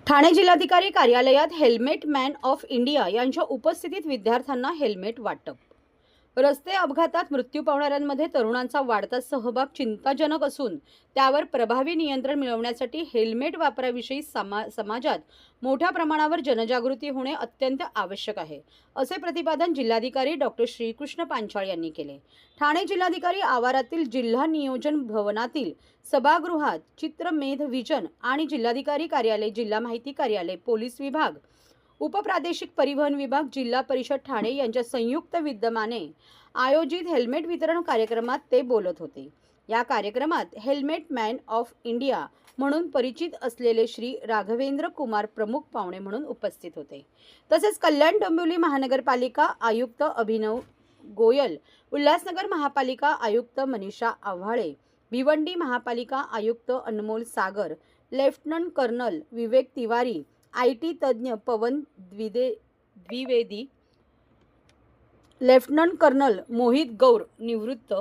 ठाणे जिल्हाधिकारी कार्यालयात helmet man of India यांच्या उपस्थितीत विद्यार्थ्यांना हेल्मेट वाटप। रस्ते अपघातात मृत्यू पावणाऱ्यांमध्ये तरुणांचा वाढता सहभाग चिंताजनक असून त्यावर प्रभावी नियंत्रण मिळवण्यासाठी हेल्मेट वापराविषयी समाजात मोठ्या प्रमाणावर जनजागृती होणे अत्यंत आवश्यक आहे, असे प्रतिपादन जिल्हाधिकारी डॉक्टर श्रीकृष्ण पांचाळ यांनी केले। ठाणे जिल्हाधिकारी आवारातील जिल्हा नियोजन भवनातील सभागृहात चित्रमेध विजन आणि जिल्हाधिकारी कार्यालय, जिल्हा माहिती कार्यालय, पोलीस विभाग, उपप्रादेशिक परिवहन विभाग, जिल्हा परिषद ठाणे यांच्या संयुक्त विद्यमाने आयोजित हेल्मेट वितरण कार्यक्रमात ते बोलत होते। या कार्यक्रमात हेल्मेट मॅन ऑफ इंडिया म्हणून परिचित असलेले श्री राघवेंद्र कुमार प्रमुख पाहुणे म्हणून उपस्थित होते। तसेच कल्याण डोंबिवली महानगरपालिका आयुक्त अभिनव गोयल, उल्हासनगर महापालिका आयुक्त मनीषा आव्हाळे, भिवंडी महापालिका आयुक्त Anmol Sagar, lieutenant colonel Vivek Tiwari, IT तज्ञ पवन द्विवेदी, लेफ्टनंट कर्नल मोहित गौर निवृत्त,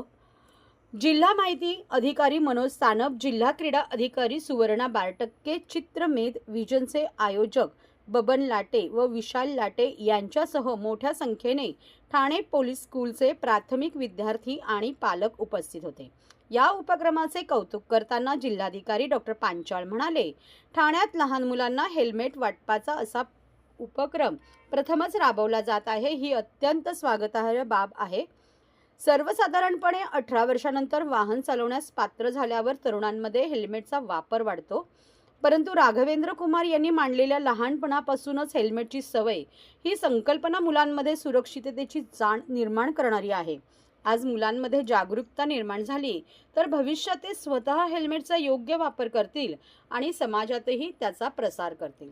जिल्हा माहिती अधिकारी मनोज सानप, जिल्हा क्रीडा अधिकारी सुवर्णा बारटक्के, चित्रमेध विजनचे आयोजक बबन लाटे व विशाल लाटे यांच्यासह मोठ्या संख्येने ठाणे पोलीस स्कूलचे प्राथमिक विद्यार्थी आणि पालक उपस्थित होते। या उपक्रमाचे कौतुक करताना जिल्हाधिकारी डॉक्टर पांचाळ म्हणाले, ठाण्यात लहान मुलांना हेल्मेट वाटपाचा असा उपक्रम प्रथमच राबवला जात आहे। ही अत्यंत स्वागतार्ह बाब आहे। सर्वसाधारणपणे 18 वर्षानंतर वाहन चालवण्यास पात्र झाल्यावर तरुणांमध्ये हेल्मेटचा वापर वाढतो, परंतु राघवेंद्र कुमार यांनी मांडलेल्या लहानपणापासूनच हेल्मेटची सवय ही संकल्पना मुलांमध्ये सुरक्षिततेची जाण निर्माण करणारी आहे। आज मुलांमध्ये जागरूकता निर्माण झाली तर भविष्यात ते स्वतः हेल्मेटचा योग्य वापर करतील आणि समाजातही त्याचा प्रसार करतील।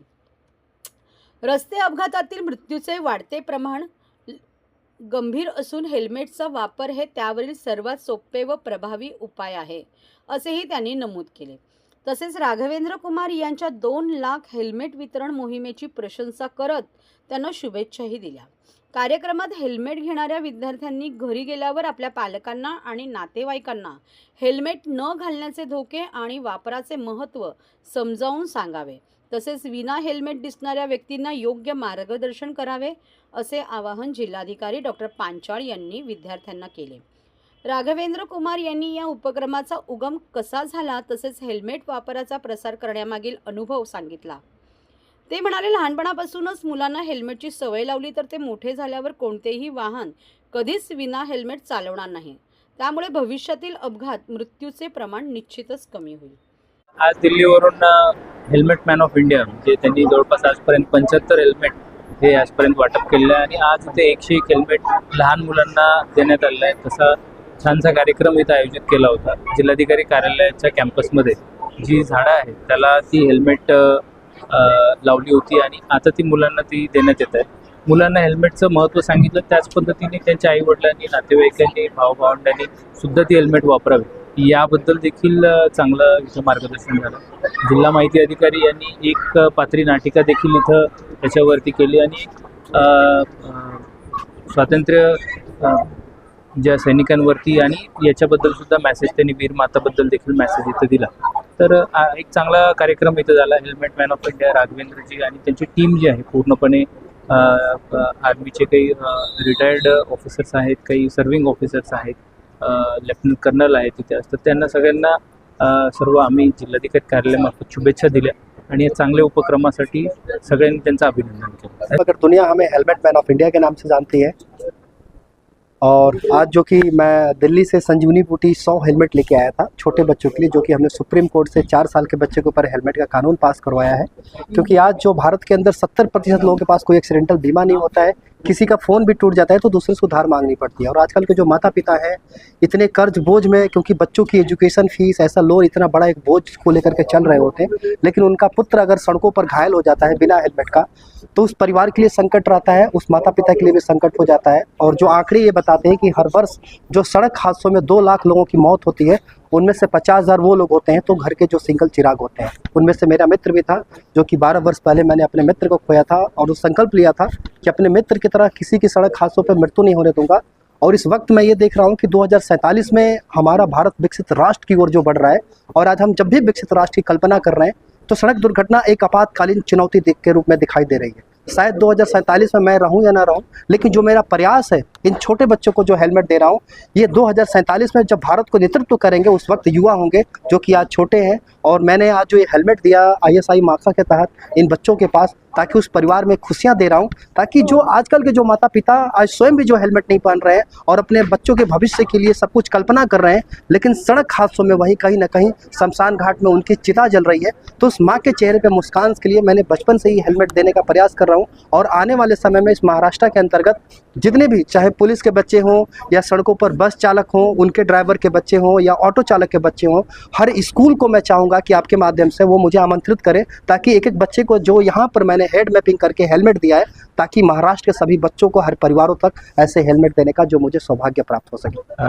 रस्ते अपघातातील मृत्यूचे वाढते प्रमाण गंभीर असून हेल्मेटचा वापर हे त्यावरील सर्वात सोपे व प्रभावी उपाय आहे, असेही त्यांनी नमूद केले। तसेच राघवेंद्र कुमार यांच्या 2 लाख हेल्मेट वितरण मोहिमेची प्रशंसा करत त्यांना शुभेच्छाही दिल्या। कार्यक्रमात हेल्मेट घेणाऱ्या विद्यार्थ्यांनी घरी गेल्यावर आपल्या पालकांना आणि नातेवाईकांना हेल्मेट न घालण्याचे धोके आणि वापराचे महत्त्व समजावून सांगावे। तसेच विना हेल्मेट दिसणाऱ्या व्यक्तींना योग्य मार्गदर्शन करावे, असे आवाहन जिल्हाधिकारी डॉक्टर पांचाळ यांनी विद्यार्थ्यांना केले। राघवेंद्र कुमार यांनी या उपक्रमाचा उगम कसा झाला तसेच हेल्मेट वापराचा प्रसार करण्यामागील अनुभव सांगितला। ते म्हणाले, लहानपणापासूनच मुलांना हेल्मेटची सवय लावली तर ते मोठे झाल्यावर कोणतेही वाहन कधीच विना हेल्मेट चालवणार नाही। त्यामुळे भविष्यातील अपघात मृत्यूचे प्रमाण निश्चितच कमी होईल। आज दिल्लीवरून हेल्मेट मॅन ऑफ इंडिया म्हणजे त्यांनी जवळपास आजपर्यंत 75 हेल्मेट हे आजपर्यंत वाटप केलेलं आहे आणि आज ते 101 हेल्मेट लहान मुलांना देण्यात आलेलं आहे। तसा छानसा कार्यक्रम इथं आयोजित केला होता। जिल्हाधिकारी कार्यालयाच्या कॅम्पसमध्ये जी झाडं आहेत त्याला ती हेल्मेट लावली होती आणि आता ती मुलांना ती देण्यात येत आहे। मुलांना हेल्मेटचं महत्त्व सांगितलं, त्याच पद्धतीने त्यांच्या आईवडिलांनी, नातेवाईकांनी, भावभावंडांनी सुद्धा ती हेल्मेट वापरावी याबद्दल देखील चांगलं इथं मार्गदर्शन झालं। जिल्हा माहिती अधिकारी यांनी एक पात्री नाटिका देखील इथं त्याच्यावरती केली आणि स्वातंत्र्य ज्या सैनिकांवरती आणि याच्याबद्दल सुद्धा मेसेज त्यांनी वीर माताबद्दल देखील मेसेज इथं दिला। तर एक चांगला कार्यक्रम इथं झाला। हेल्मेट मॅन ऑफ इंडिया राघवेंद्रजी आणि त्यांची टीम जी आहे पूर्णपणे आर्मीचे काही रिटायर्ड ऑफिसर्स आहेत, काही सर्विंग ऑफिसर्स आहेत, लेफ्टनंट कर्नल आहेत तिथे असतात, त्यांना सगळ्यांना सर्व आम्ही जिल्हाधिकारी कार्यालयामार्फत शुभेच्छा दिल्या आणि या चांगल्या उपक्रमासाठी सगळ्यांनी त्यांचं अभिनंदन केलं। अगर दुनिया हमें हेलमेट मैन ऑफ इंडिया के नाम से जानती है और आज जो कि मैं दिल्ली से संजीवनी बूटी 100 हेलमेट लेके आया था छोटे बच्चों के लिए, जो कि हमने सुप्रीम कोर्ट से 4 साल के बच्चे के ऊपर हेलमेट का कानून पास करवाया है। क्योंकि आज जो भारत के अंदर 70% लोगों के पास कोई एक्सीडेंटल बीमा नहीं होता है, किसी का फ़ोन भी टूट जाता है तो दूसरे से उधार मांगनी पड़ती है। और आजकल के जो माता पिता हैं इतने कर्ज बोझ में, क्योंकि बच्चों की एजुकेशन फीस, ऐसा लोन इतना बड़ा एक बोझ को लेकर के चल रहे होते हैं, लेकिन उनका पुत्र अगर सड़कों पर घायल हो जाता है बिना हेलमेट का तो उस परिवार के लिए संकट रहता है, उस माता पिता के लिए भी संकट हो जाता है। और जो आंकड़े ये बताते हैं कि हर वर्ष जो सड़क हादसों में 2 लाख लोगों की मौत होती है, उनमें से 50,000 वो लोग होते हैं तो घर के जो सिंगल चिराग होते हैं। उनमें से मेरा मित्र भी था, जो कि 12 वर्ष पहले मैंने अपने मित्र को खोया था और उस संकल्प लिया था कि अपने मित्र की तरह किसी की सड़क हादसों पर मृत्यु नहीं होने दूंगा। और इस वक्त मैं ये देख रहा हूँ कि 2047 में हमारा भारत विकसित राष्ट्र की ओर जो बढ़ रहा है, और आज हम जब भी विकसित राष्ट्र की कल्पना कर रहे हैं तो सड़क दुर्घटना एक आपातकालीन चुनौती के रूप में दिखाई दे रही है। शायद 2047 में मैं रहूं या ना रहूं, लेकिन जो मेरा प्रयास है इन छोटे बच्चों को जो हेलमेट दे रहा हूं, ये 2047 में जब भारत को नेतृत्व करेंगे उस वक्त युवा होंगे जो कि आज छोटे हैं। और मैंने आज जो ये हेलमेट दिया ISI मार्का के तहत इन बच्चों के पास, ताकि उस परिवार में खुशियां दे रहा हूं, ताकि जो आजकल के जो माता पिता आज स्वयं भी जो हेलमेट नहीं पहन रहे हैं और अपने बच्चों के भविष्य के लिए सब कुछ कल्पना कर रहे हैं, लेकिन सड़क हादसों में वहीं कहीं ना कहीं शमशान घाट में उनकी चिता जल रही है, तो उस माँ के चेहरे पे मुस्कान के लिए मैंने बचपन से ही हेलमेट देने का प्रयास कर रहा हूँ। और आने वाले समय में इस महाराष्ट्र के अंतर्गत जितने भी, चाहे पुलिस के बच्चे हों या सड़कों पर बस चालक हों, उनके ड्राइवर के बच्चे हों या ऑटो चालक के बच्चे हों, हर स्कूल को मैं चाहूँगा कि आपके माध्यम से वो मुझे आमंत्रित करें, ताकि एक एक बच्चे को जो यहाँ पर मैंने हेड मैपिंग करके हेलमेट दिया है, ताकि महाराष्ट्र के सभी बच्चों को, हर परिवारों तक ऐसे हेलमेट देने का जो मुझे सौभाग्य प्राप्त हो सके।